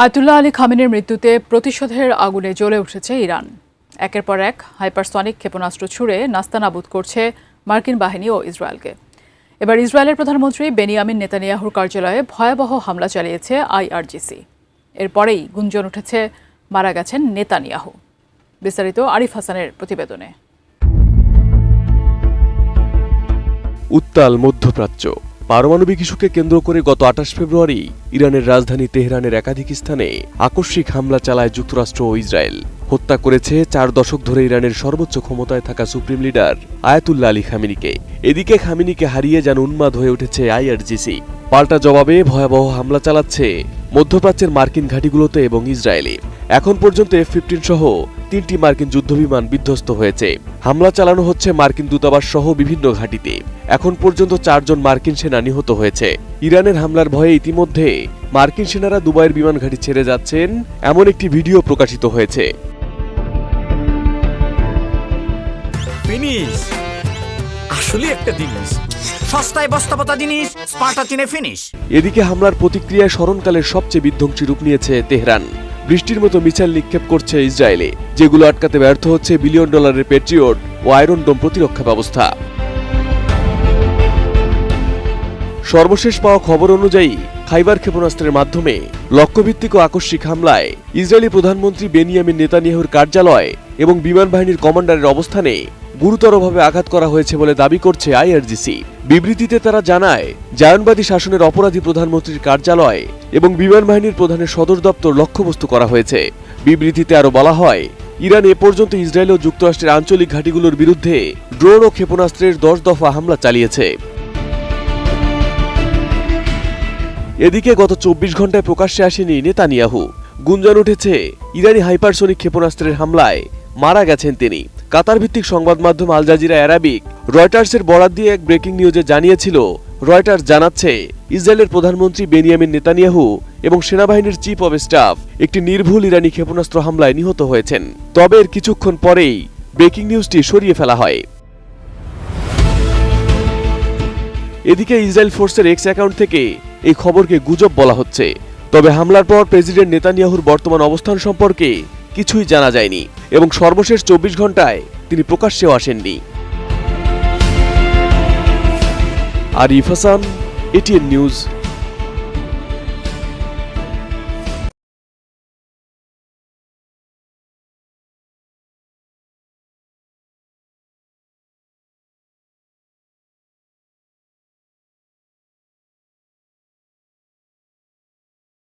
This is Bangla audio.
আয়াতুল্লাহ আলী খামেনির মৃত্যুতে প্রতিশোধের আগুনে জ্বলে উঠেছে ইরান। একের পর এক হাইপারসনিক ক্ষেপণাস্ত্র ছুড়ে নাস্তানাবুদ করছে মার্কিন বাহিনী ও ইসরায়েলকে। এবার ইসরায়েলের প্রধানমন্ত্রী বেনিয়ামিন নেতানিয়াহুর কার্যালয়ে ভয়াবহ হামলা চালিয়েছে আইআরজিসি। এরপরেই গুঞ্জন উঠেছে মারা গেছেন নেতানিয়াহু। বিস্তারিত আরিফ হাসানের প্রতিবেদনে। উত্তাল মধ্যপ্রাচ্য। পারমাণবিক ইস্যুকে কেন্দ্র করে গত ২৮ ফেব্রুয়ারি ইরানের রাজধানী তেহরানের একাধিক স্থানে আকস্মিক হামলা চালায় যুক্তরাষ্ট্র ও ইসরায়েল। হত্যা করেছে ৪ দশক ধরে ইরানের সর্বোচ্চ ক্ষমতায় থাকা সুপ্রিম লিডার আয়াতুল্লাহ আলী খামেনিকে। এদিকে খামেনিকে হারিয়ে যেন উন্মাদ হয়ে উঠেছে আইআরজিসি। পাল্টা জবাবে ভয়াবহ হামলা চালাচ্ছে মধ্যপ্রাচ্যের মার্কিন ঘাঁটিগুলোতে এবং ইসরায়েলে। এখন পর্যন্ত F-15 সহ ৩টি মার্কিন যুদ্ধবিমান বিধ্বস্ত হয়েছে। হামলা চালানো হচ্ছে মার্কিন দূতাবাস সহ বিভিন্ন ঘাঁটিতে। এখন পর্যন্ত ৪ জন মার্কিন সেনা নিহত হয়েছে। ইরানের হামলার ভয়ে ইতিমধ্যে মার্কিন সেনারা দুবাইয়ের বিমান ঘাঁটি ছেড়ে যাচ্ছেন, এমন একটি ভিডিও প্রকাশিত হয়েছে। ফিনিশ আসলে একটা জিনিস, সস্তায় বস্তাপতা জিনিস, স্পার্টা চিনে ফিনিশ। এদিকে হামলার প্রতিক্রিয়ায় স্মরণকালের সবচেয়ে বিধ্বংসী রূপ নিয়েছে তেহরান। বৃষ্টির মতো মিসাইল নিক্ষেপ করছে ইসরায়েলে, যেগুলো আটকাতে ব্যর্থ হচ্ছে $1 বিলিয়ন পেট্রিয়ট ও আয়রন ডোম প্রতিরক্ষা ব্যবস্থা। সর্বশেষ পাওয়া খবর অনুযায়ী খাইবার ক্ষেপণাস্ত্রের মাধ্যমে লক্ষ্যভিত্তিক ও আকস্মিক হামলায় ইসরায়েলি প্রধানমন্ত্রী বেনিয়ামিন নেতানিয়াহুর কার্যালয় এবং বিমান বাহিনীর কমান্ডারের অবস্থানে গুরুতরভাবে আঘাত করা হয়েছে বলে দাবি করছে আইআরজিসি। বিবৃতিতে তারা জানায়, জায়নবাদী শাসনের অপরাধী প্রধানমন্ত্রীর কার্যালয় এবং বিমান বাহিনীর প্রধানের সদর দপ্তর লক্ষ্যবস্তু করা হয়েছে। বিবৃতিতে আরও বলা হয়, ইরান এ পর্যন্ত ইসরায়েল ও যুক্তরাষ্ট্রের আঞ্চলিক ঘাঁটিগুলোর বিরুদ্ধে ড্রোন ও ক্ষেপণাস্ত্রের 10 দফা হামলা চালিয়েছে। এদিকে গত ২৪ ঘন্টায় প্রকাশ্যে আসেনি নেতানিয়াহু। গুঞ্জন উঠেছে ইরানি হাইপারসনিক ক্ষেপণাস্ত্রের হামলায় মারা গেছেন তিনি। কাতার ভিত্তিক সংবাদ মাধ্যম আল জাজিরা অ্যারাবিক রয়টার্সের বরাত দিয়ে এক ব্রেকিং নিউজে জানিয়েছিল, রয়টার্স জানাচ্ছে ইসরায়েলের প্রধানমন্ত্রী বেনিয়ামিন নেতানিয়াহু এবং সেনাবাহিনীর চিফ অব স্টাফ একটি নির্ভুল ইরানি ক্ষেপণাস্ত্র হামলায় নিহত হয়েছেন। তবে এর কিছুক্ষণ পরেই ব্রেকিং নিউজটি সরিয়ে ফেলা হয়। এদিকে ইসরায়েল ফোর্সের এক্স অ্যাকাউন্ট থেকে এই খবরকে গুজব বলা হচ্ছে। তবে হামলার পর প্রেসিডেন্ট নেতানিয়াহুর বর্তমান অবস্থান সম্পর্কে কিছুই জানা যায়নি এবং সর্বশেষ ২৪ ঘন্টায় তিনি প্রকাশ্যেও আসেননি। Arif Hasan, ATN news.